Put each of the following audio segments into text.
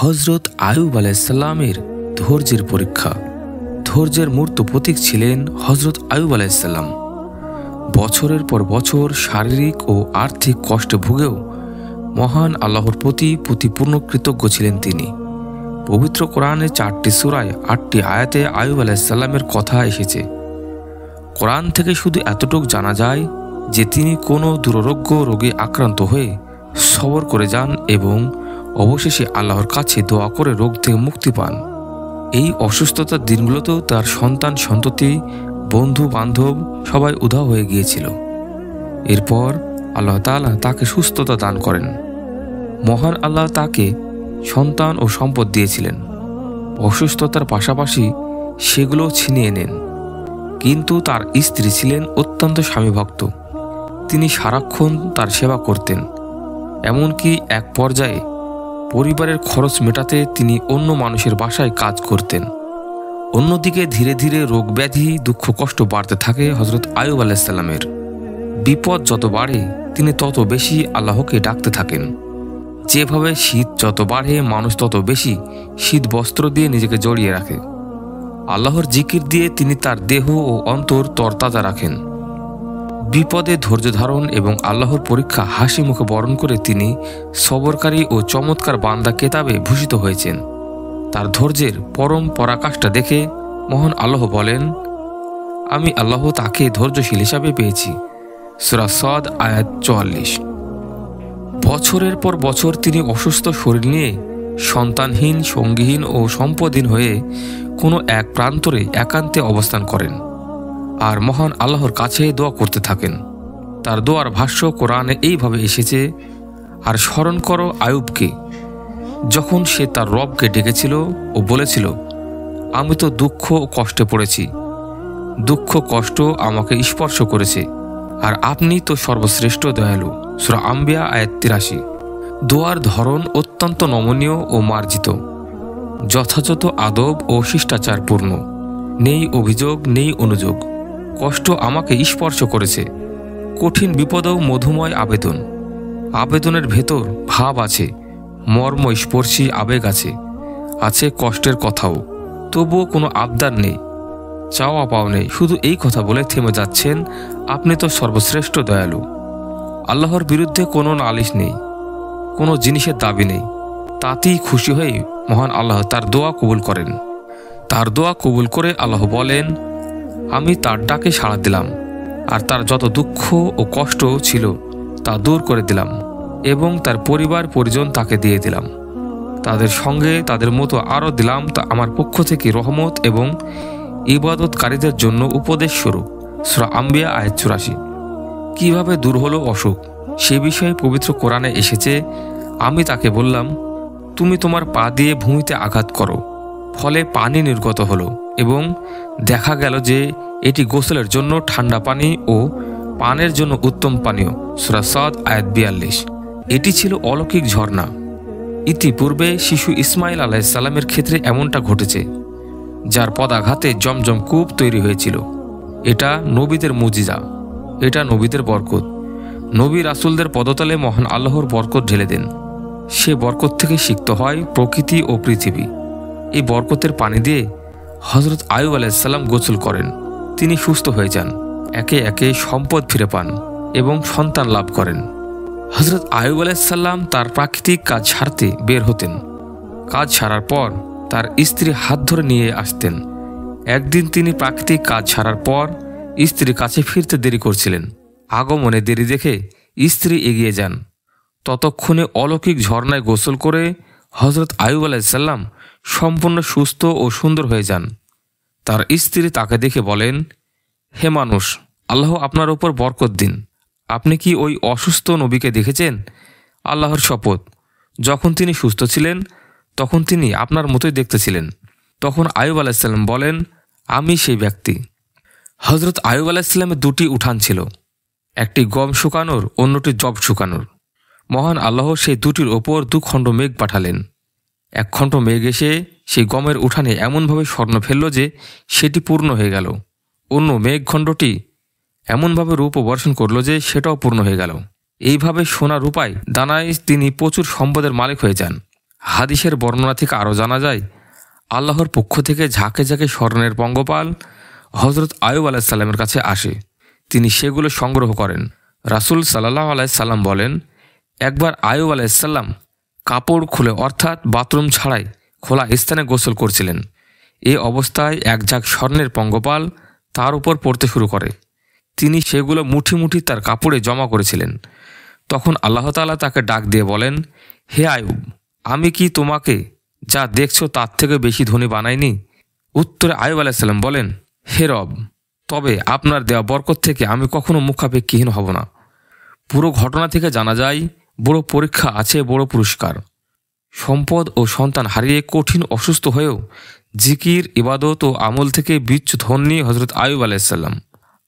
হজরত আয়ুব আলাইসাল্লামের ধৈর্যের পরীক্ষা। ধৈর্যের মূর্ত প্রতীক ছিলেন হজরত আয়ুব আলাইসাল্লাম। বছরের পর বছর শারীরিক ও আর্থিক কষ্টে ভুগেও মহান আল্লাহর প্রতি পূর্ণ কৃতজ্ঞ ছিলেন তিনি। পবিত্র কোরআনে 4টি সূরায় 8টি আয়াতে আয়ুব আলাইসাল্লামের কথা এসেছে। কোরআন থেকে শুধু এতটুকু জানা যায় যে তিনি কোনো দুরারোগ্য রোগে আক্রান্ত হয়ে সবর করে যান এবং অবশেষে আল্লাহর কাছে দোয়া করে রোগ থেকে মুক্তি পান। এই অসুস্থতার দিনগুলোতেও তার সন্তান সন্ততি, বন্ধু বান্ধব সবাই উধাও হয়ে গিয়েছিল। এরপর আল্লাহ তাআলা তাকে সুস্থতা দান করেন। মহান আল্লাহ তাকে সন্তান ও সম্পদ দিয়েছিলেন। অসুস্থতার পাশাপাশি সেগুলো ছিনিয়ে নেন। কিন্তু তার স্ত্রী ছিলেন অত্যন্ত স্বামীভক্ত। তিনি সারাক্ষণ তার সেবা করতেন। এমনকি এক পর্যায়ে পরিবারের খরচ মেটাতে তিনি অন্য মানুষের বাসায় কাজ করতেন। অন্যদিকে ধীরে ধীরে রোগ ব্যাধি, দুঃখ কষ্ট বাড়তে থাকে হজরত আয়ুব আলাইসাল্লামের। বিপদ যত বাড়ে তিনি তত বেশি আল্লাহকে ডাকতে থাকেন। যেভাবে শীত যত বাড়ে মানুষ তত বেশি শীত বস্ত্র দিয়ে নিজেকে জড়িয়ে রাখে। আল্লাহর জিকির দিয়ে তিনি তার দেহ ও অন্তর তরতাজা রাখেন। বিপদে ধৈর্য ধারণ এবং আল্লাহর পরীক্ষা হাসি মুখে বরণ করে তিনি সবরকারী ও চমৎকার বান্দা খেতাবে ভূষিত হয়েছেন। তার ধৈর্যের পরম পরাকাষ্ঠা দেখে মহান আল্লাহ বলেন, আমি আল্লাহ তাকে ধৈর্যশীল হিসাবে পেয়েছি। সূরা সদ আয়াত 44। বছরের পর বছর তিনি অসুস্থ শরীর নিয়ে সন্তানহীন, সঙ্গীহীন ও সম্পদহীন হয়ে কোনো এক প্রান্তরে একান্তে অবস্থান করেন আর মহান আল্লাহর কাছে দোয়া করতে থাকেন। তার দোয়ার ভাষ্য কোরআনে এইভাবে এসেছে, আর স্মরণ করো আয়ুবকে, যখন সে তার রবকে ডেকেছিল ও বলেছিল, আমি তো দুঃখ ও কষ্টে পড়েছি, দুঃখ কষ্ট আমাকে স্পর্শ করেছে, আর আপনি তো সর্বশ্রেষ্ঠ দয়ালু। সূরা আম্বিয়া আয়াত 83। দোয়ার ধরন অত্যন্ত নমনীয় ও মার্জিত, যথাযথ আদব ও শিষ্টাচারপূর্ণ। নেই অভিযোগ, নেই অনুযোগ। কষ্ট আমাকে স্পর্শ করেছে, কঠিন বিপদেও মধুময় আবেদন। আবেদনের ভেতর ভাব আছে, মর্মস্পর্শী আবেগ আছে, আছে কষ্টের কথাও। তবুও কোনো আবদার নেই, চাওয়া পাওয়া নেই। শুধু এই কথা বলে থেমে যাচ্ছেন, আপনি তো সর্বশ্রেষ্ঠ দয়ালু। আল্লাহর বিরুদ্ধে কোনো নালিশ নেই, কোনো জিনিসের দাবি নেই। তাতেই খুশি হয়ে মহান আল্লাহ তার দোয়া কবুল করেন। তার দোয়া কবুল করে আল্লাহ বলেন, আমি তার ডাকে সাড়া দিলাম আর তার যত দুঃখ ও কষ্ট ছিল তা দূর করে দিলাম এবং তার পরিবার পরিজন তাকে দিয়ে দিলাম। তাদের সঙ্গে তাদের মতো আরও দিলাম তা আমার পক্ষ থেকে রহমত এবং ইবাদতকারীদের জন্য উপদেশ স্বরূপ। সূরা আম্বিয়া আয়াত 84। কিভাবে দূর হলো অসুখ সে বিষয়ে পবিত্র কোরআনে এসেছে, আমি তাকে বললাম, তুমি তোমার পা দিয়ে ভূমিতে আঘাত করো, ফলে পানি নির্গত হলো এবং দেখা গেল যে এটি গোসলের জন্য ঠান্ডা পানি ও পানের জন্য উত্তম পানীয়। সূরা সদ আয়াত 42। এটি ছিল অলৌকিক ঝর্ণা। ইতিপূর্বে শিশু ইসমাইল আলাইসাল্লামের ক্ষেত্রে এমনটা ঘটেছে, যার পদাঘাতে জমজম কূপ তৈরি হয়েছিল। এটা নবীদের মুজিজা, এটা নবীদের বরকত। নবী রাসূলদের পদতলে মহান আল্লাহর বরকত ঢেলে দেন। সে বরকত থেকে সিক্ত হয় প্রকৃতি ও পৃথিবী। এই বরকতের পানি দিয়ে হজরত আয়ুব আলাইসাল্লাম গোসল করেন। তিনি সুস্থ হয়ে যান, একে একে সম্পদ ফিরে পান এবং সন্তান লাভ করেন। হজরত আয়ুব আলাইসাল্লাম তার প্রাকৃতিক কাজ সারতে বের হতেন। কাজ সারার পর তার স্ত্রী হাত ধরে নিয়ে আসতেন। একদিন তিনি প্রাকৃতিক কাজ সারার পর স্ত্রীর কাছে ফিরতে দেরি করছিলেন। আগমনে দেরি দেখে স্ত্রী এগিয়ে যান। ততক্ষণে অলৌকিক ঝর্ণায় গোসল করে হজরত আয়ুব আলাইসাল্লাম সম্পূর্ণ সুস্থ ও সুন্দর হয়ে যান। তার স্ত্রী তাকে দেখে বলেন, হে মানুষ, আল্লাহ আপনার ওপর বরকত দিন। আপনি কি ওই অসুস্থ নবীকে দেখেছেন? আল্লাহর শপথ, যখন তিনি সুস্থ ছিলেন তখন তিনি আপনার মতোই দেখতে ছিলেন। তখন আয়ুব আলাইসাল্লাম বলেন, আমি সেই ব্যক্তি। হজরত আয়ুব আলাইসাল্লামের 2টি উঠান ছিল, একটি গম শুকানোর, অন্যটি জব শুকানোর। মহান আল্লাহ সেই 2টির ওপর 2 খণ্ড মেঘ পাঠালেন। এক খণ্ড মেঘ এসে সেই গমের উঠানে এমনভাবে স্বর্ণ ফেলল যে সেটি পূর্ণ হয়ে গেল। অন্য মেঘখণ্ডটি এমনভাবে রূপ বর্ষণ করল যে সেটাও পূর্ণ হয়ে গেল। এইভাবে সোনা রূপায় দানায় তিনি প্রচুর সম্পদের মালিক হয়ে যান। হাদিসের বর্ণনা থেকে আরও জানা যায়, আল্লাহর পক্ষ থেকে ঝাঁকে ঝাঁকে স্বর্ণের পঙ্গপাল হজরত আয়ুব আলাইসাল্লামের কাছে আসে। তিনি সেগুলো সংগ্রহ করেন। রাসূল সাল্লাল্লাহু আলাইহি সাল্লাম বলেন, একবার আয়ুব আলাইসাল্লাম কাপড় খুলে অর্থাৎ বাথরুম ছাড়াই খোলা স্থানে গোসল করছিলেন। এ অবস্থায় এক ঝাঁক স্বর্ণের পঙ্গপাল তার উপর পড়তে শুরু করে। তিনি সেগুলো মুঠি মুঠি তার কাপড়ে জমা করেছিলেন। তখন আল্লাহ তাআলা তাকে ডাক দিয়ে বলেন, হে আয়ুব, আমি কি তোমাকে যা দেখছো তার থেকে বেশি ধনী বানাইনি? উত্তরে আয়ুব আলাইসাল্লাম বলেন, হে রব, তবে আপনার দেওয়া বরকত থেকে আমি কখনো মুখাপেক্ষীহীন হব না। পুরো ঘটনা থেকে জানা যায়, বড় পরীক্ষা আছে বড় পুরস্কার। সম্পদ ও সন্তান হারিয়ে কঠিন অসুস্থ হয়েও জিকির, ইবাদত ও আমল থেকে বিচ্যুত হননি হজরত আয়ুব আলাইসাল্লাম।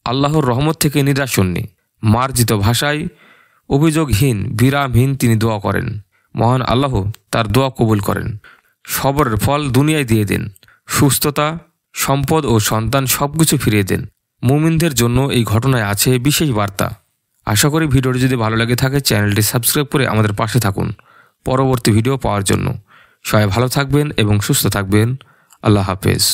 আল্লাহর রহমত থেকে নিরাশ হননি। মার্জিত ভাষায় অভিযোগহীন, বিরামহীন তিনি দোয়া করেন। মহান আল্লাহ তার দোয়া কবুল করেন। সবরের ফল দুনিয়ায় দিয়ে দেন। সুস্থতা, সম্পদ ও সন্তান সবকিছু ফিরিয়ে দেন। মুমিনদের জন্য এই ঘটনায় আছে বিশেষ বার্তা। আশা করি ভিডিওটি যদি ভালো লাগে থাকে চ্যানেলটি সাবস্ক্রাইব করে আমাদের পাশে থাকুন পরবর্তী ভিডিও পাওয়ার জন্য। সবাই ভালো থাকবেন এবং সুস্থ থাকবেন। আল্লাহ হাফেজ।